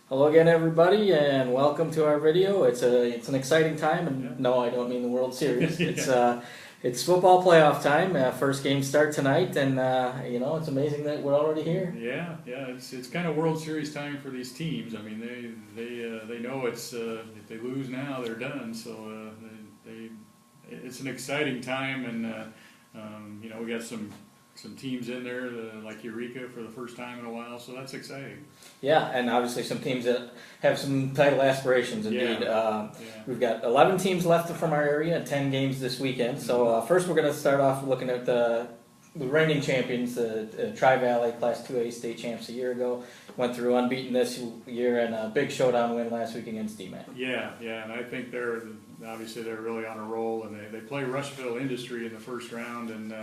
Hello again, everybody, and welcome to our video. It's an exciting time, and no, I don't mean the World Series. It's football playoff time. First game start tonight, and it's amazing that we're already here. Yeah. It's kind of World Series time for these teams. I mean, they know it's if they lose now, they're done. So it's an exciting time, and we got some teams in there like Eureka for the first time in a while. So that's exciting. Yeah, and obviously some teams that have some title aspirations. Indeed, we've got 11 teams left from our area and 10 games this weekend. So first, we're going to start off looking at the reigning champions, the Tri-Valley Class 2A state champs a year ago. Went through unbeaten this year and a big showdown win last week against DMAC. Yeah, and I think they're really on a roll, and they play Rushville Industry in the first round, and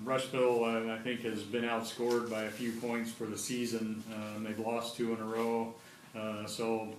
Rushville, I think, has been outscored by a few points for the season. They've lost 2 in a row, so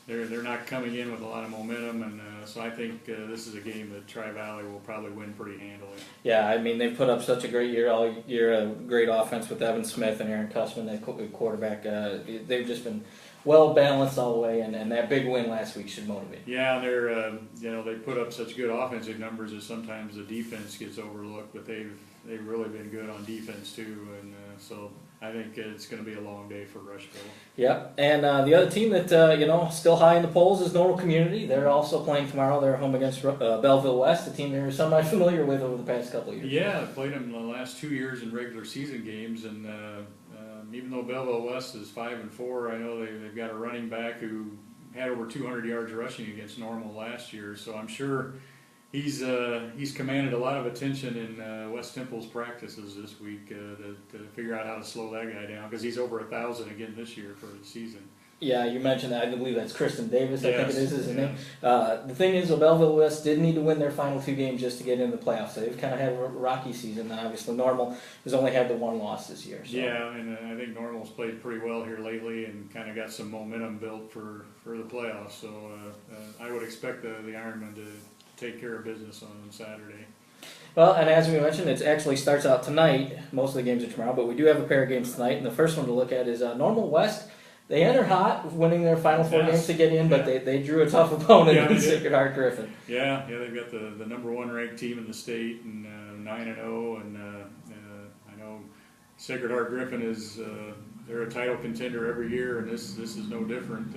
they're not coming in with a lot of momentum, and so I think this is a game that Tri-Valley will probably win pretty handily. Yeah, I mean, they've put up such a great year all year, a great offense with Evan Smith and Aaron Cussman, that quarterback. They've just been well balanced all the way, and that big win last week should motivate. Yeah, they put up such good offensive numbers that sometimes the defense gets overlooked, but they've really been good on defense too, and so I think it's going to be a long day for Rushville. Yeah, and the other team that still high in the polls is Normal Community. They're also playing tomorrow. They're home against Belleville West, a team they're semi-familiar with over the past couple of years. Yeah, I played them the last 2 years in regular season games, and even though Belleville West is 5-4, I know they've got a running back who had over 200 yards rushing against Normal last year, so I'm sure he's commanded a lot of attention in West Temple's practices this week to figure out how to slow that guy down, because he's over 1,000 again this year for the season. Yeah, you mentioned that. I believe that's Kristen Davis, I think it is, isn't it? Yeah. The thing is, Belleville West did need to win their final 2 games just to get into the playoffs. So they've kind of had a rocky season. Obviously, Normal has only had the 1 loss this year. So. Yeah, and I think Normal's played pretty well here lately and kind of got some momentum built for the playoffs. So I would expect the Ironmen to take care of business on Saturday. Well, and as we mentioned, it actually starts out tonight. Most of the games are tomorrow, but we do have a pair of games tonight. And the first one to look at is Normal West. They enter hot, winning their final 4 games to get in, but they drew a tough opponent in Sacred Heart Griffin. Yeah, they've got the number 1 ranked team in the state, and 9-0, and I know Sacred Heart Griffin is they're a title contender every year, and this is no different.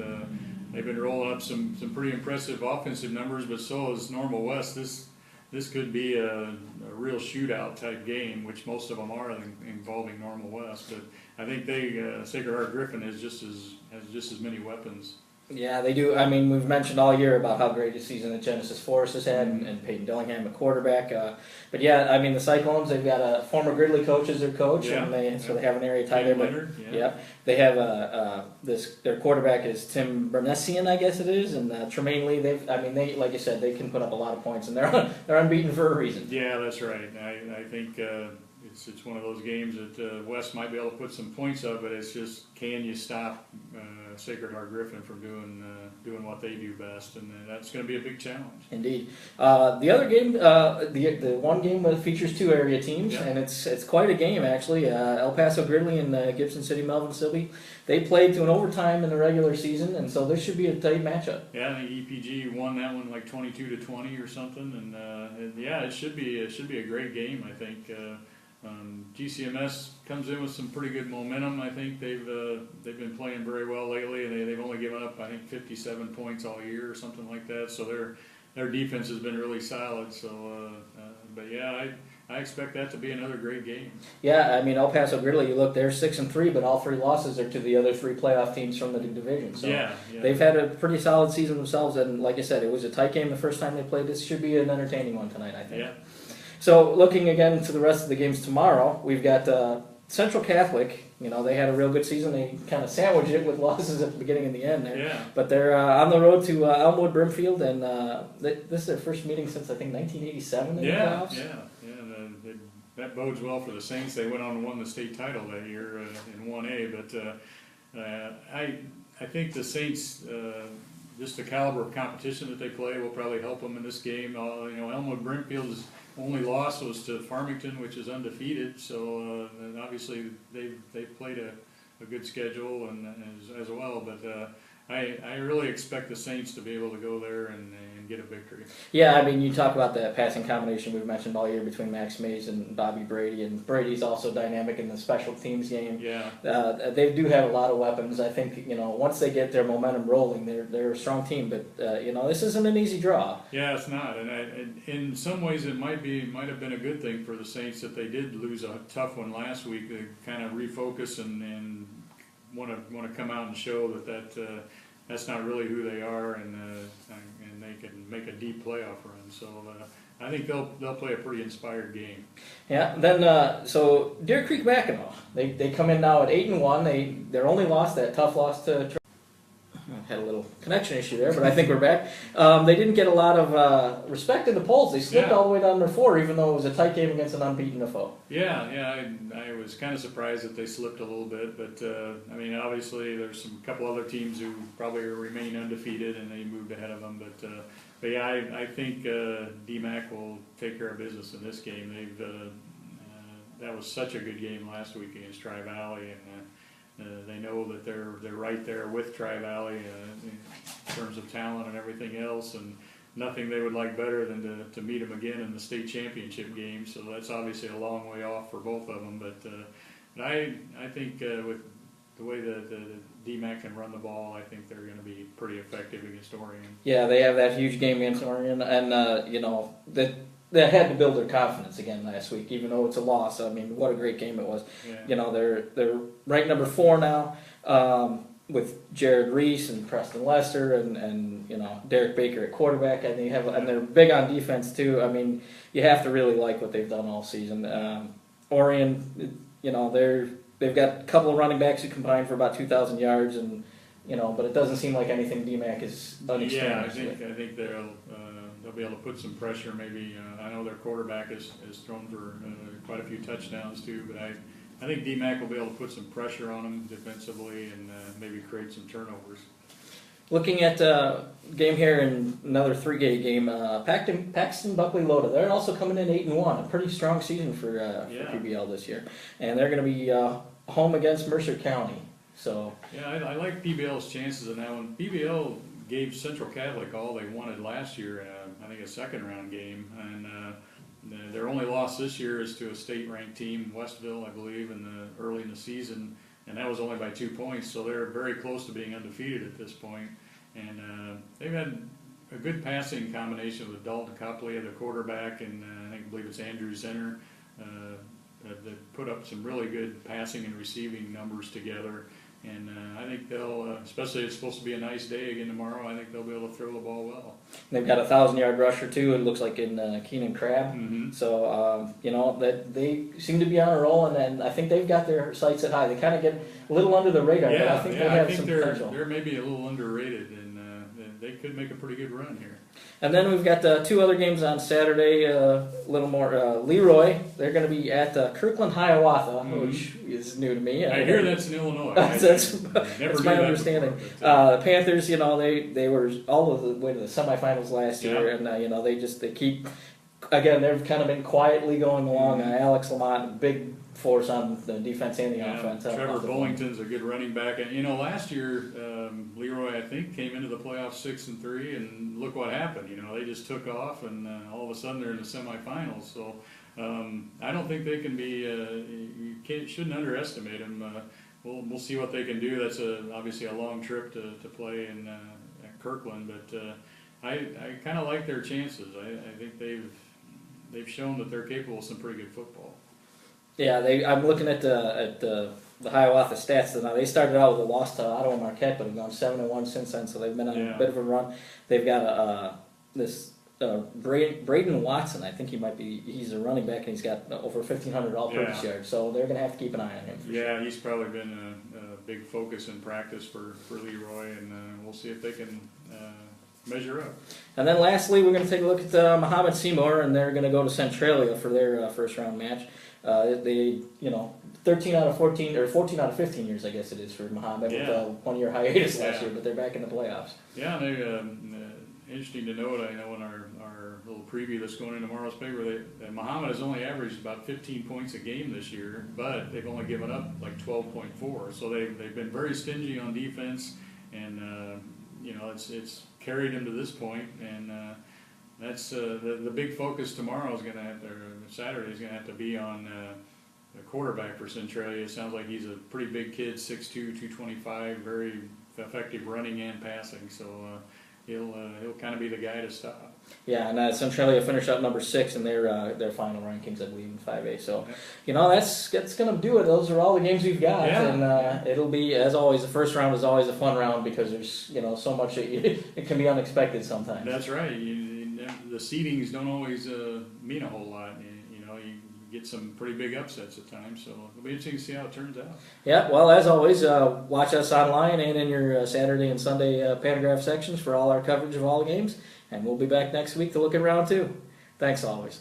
They've been rolling up some pretty impressive offensive numbers, but so is Normal West. This could be a real shootout type game, which most of them are involving Normal West. But I think Sacred Heart Griffin has just as many weapons. Yeah, they do. I mean, we've mentioned all year about how great a season that Genesis Forest has had, and Peyton Dillingham, a quarterback. But yeah, I mean, the Cyclones, they've got a former Gridley coach as their coach, and they have an area tie there. But they have their quarterback is Tim Bernessian, I guess it is, and Tremaine Lee. They like you said, they can put up a lot of points, and they're unbeaten for a reason. Yeah, that's right. I think it's one of those games that West might be able to put some points up, but it's just, can you stop Sacred Heart Griffin from doing what they do best, and that's going to be a big challenge. Indeed. The other game, the one game that features 2 area teams, and it's quite a game actually. El Paso Gridley and Gibson City Melvin Silby, they played to an overtime in the regular season, and so this should be a tight matchup. Yeah, I think EPG won that one like 22-20 or something, and it should be a great game. I think. GCMS comes in with some pretty good momentum. I think they've been playing very well lately, and they've only given up, I think, 57 points all year or something like that. So their defense has been really solid. So, but yeah, I expect that to be another great game. Yeah, I mean, El Paso Gridley, you look, they're 6-3, but all 3 losses are to the other 3 playoff teams from the division. So they've had a pretty solid season themselves, and like I said, it was a tight game the first time they played. This should be an entertaining one tonight, I think. Yeah. So looking again to the rest of the games tomorrow, we've got Central Catholic. They had a real good season. They kind of sandwiched it with losses at the beginning and the end there. Yeah. But they're on the road to Elmwood Brimfield, and this is their first meeting since, I think, 1987 in the playoffs. Yeah. That bodes well for the Saints. They went on and won the state title that year in 1A. But I think the Saints, just the caliber of competition that they play, will probably help them in this game. Elmwood Brimfield's only loss was to Farmington, which is undefeated. So and obviously they've played a good schedule and as well. But I really expect the Saints to be able to go there and get a victory. Yeah, I mean, you talk about that passing combination we've mentioned all year between Max Mays and Bobby Brady, and Brady's also dynamic in the special teams game. Yeah. They do have a lot of weapons. I think, once they get their momentum rolling, they're a strong team. But this isn't an easy draw. Yeah, it's not, and in some ways it might have been a good thing for the Saints that they did lose a tough one last week. They kind of refocus and want to come out and show that that's not really who they are, and they can make a deep playoff run. So I think they'll play a pretty inspired game. Yeah. Then so Deer Creek Mackinac, they come in now at 8-1. Their only loss, that tough loss to. Had a little connection issue there, but I think we're back. They didn't get a lot of respect in the polls. They slipped all the way down to 4, even though it was a tight game against an unbeaten foe. Yeah. I was kind of surprised that they slipped a little bit, but I mean, obviously there's a couple other teams who probably remain undefeated and they moved ahead of them. But yeah, I think DMAC will take care of business in this game. That was such a good game last week against Tri-Valley, and they know that they're right there with Tri-Valley in terms of talent and everything else, and nothing they would like better than to meet them again in the state championship game. So that's obviously a long way off for both of them. But I think with the way the DMAC can run the ball, I think they're going to be pretty effective against Orion. Yeah, they have that huge game against Orion, and that had to build their confidence again last week, even though it's a loss. I mean, what a great game it was. Yeah. They're ranked number 4 now, with Jared Reese and Preston Lester and Derek Baker at quarterback, and they're big on defense too. I mean, you have to really like what they've done all season. Orion, they've got a couple of running backs who combined for about 2,000 yards, and but it doesn't seem like anything DMAC is unexperienced. Yeah, I think they'll be able to put some pressure. Maybe I know their quarterback has thrown for quite a few touchdowns too, but I think DMAC will be able to put some pressure on them defensively and maybe create some turnovers. Looking at game here in another 3-game game, Paxton Buckley Loda. They're also coming in 8-1, a pretty strong season for PBL this year, and they're going to be home against Mercer County. So yeah, I like PBL's chances in that one. PBL gave Central Catholic all they wanted last year in I think a second-round game, and their only loss this year is to a state-ranked team, Westville, I believe, early in the season, and that was only by 2 points. So they're very close to being undefeated at this point. And they've had a good passing combination with Dalton Copley at the quarterback, and I believe it's Andrew Zenner. They put up some really good passing and receiving numbers together. And I think they'll, especially it's supposed to be a nice day again tomorrow, I think they'll be able to throw the ball well. They've got a 1,000-yard rusher too. It looks like in Keenan Crabb. Mm-hmm. So that they seem to be on a roll, and I think they've got their sights set high. They kind of get a little under the radar, but I think they have some potential. They're maybe a little underrated, and they could make a pretty good run here. And then we've got 2 other games on Saturday. A little more. Leroy, they're going to be at Kirkland Hiawatha, which is new to me. I hear that's in Illinois. That's my understanding. The Panthers, they were all of the way to the semifinals last year, and they keep. Again, they've kind of been quietly going along. Alex Lamont, big force on the defense and the offense. Trevor Bullington's a good running back, and last year Leroy I think came into the playoffs 6-3, and look what happened. They just took off, and all of a sudden they're in the semifinals. So I don't think they can be. You shouldn't underestimate them. We'll see what they can do. That's obviously a long trip to play in at Kirkland, but I kind of like their chances. I think they've shown that they're capable of some pretty good football. Yeah, I'm looking at the Hiawatha stats now. They started out with a loss to Ottawa Marquette, but have gone 7-1 since then. So they've been on a bit of a run. They've got Braden Watson. I think he's a running back, and he's got over 1,500 all-purpose yards. So they're going to have to keep an eye on him. Sure. He's probably been a big focus in practice for Leroy, and we'll see if they can measure up. And then lastly, we're going to take a look at Muhammad Seymour, and they're going to go to Centralia for their first-round match. They 13 out of 14, or 14 out of 15 years, I guess it is for Muhammad, with a 1-year hiatus last year, but they're back in the playoffs. Yeah, they interesting to note, I know in our little preview that's going in tomorrow's paper, that Muhammad has only averaged about 15 points a game this year, but they've only given up like 12.4. So they've been very stingy on defense, and it's carried them to this point, and that's the big focus tomorrow is going to have to, or Saturday is going to have to be on the quarterback for Centralia. It sounds like he's a pretty big kid, 6'2", 225, very effective running and passing. So he'll kind of be the guy to stop. Yeah, and Centralia finished up number 6 in their final rankings, I believe, in 5A. So, that's going to do it. Those are all the games we've got, and it'll be, as always, the first round is always a fun round because there's so much it can be unexpected sometimes. That's right. The seedings don't always mean a whole lot. You get some pretty big upsets at times, so it'll be interesting to see how it turns out. Yeah, well, as always, watch us online and in your Saturday and Sunday Pantograph sections for all our coverage of all the games, and we'll be back next week to look at round 2. Thanks always.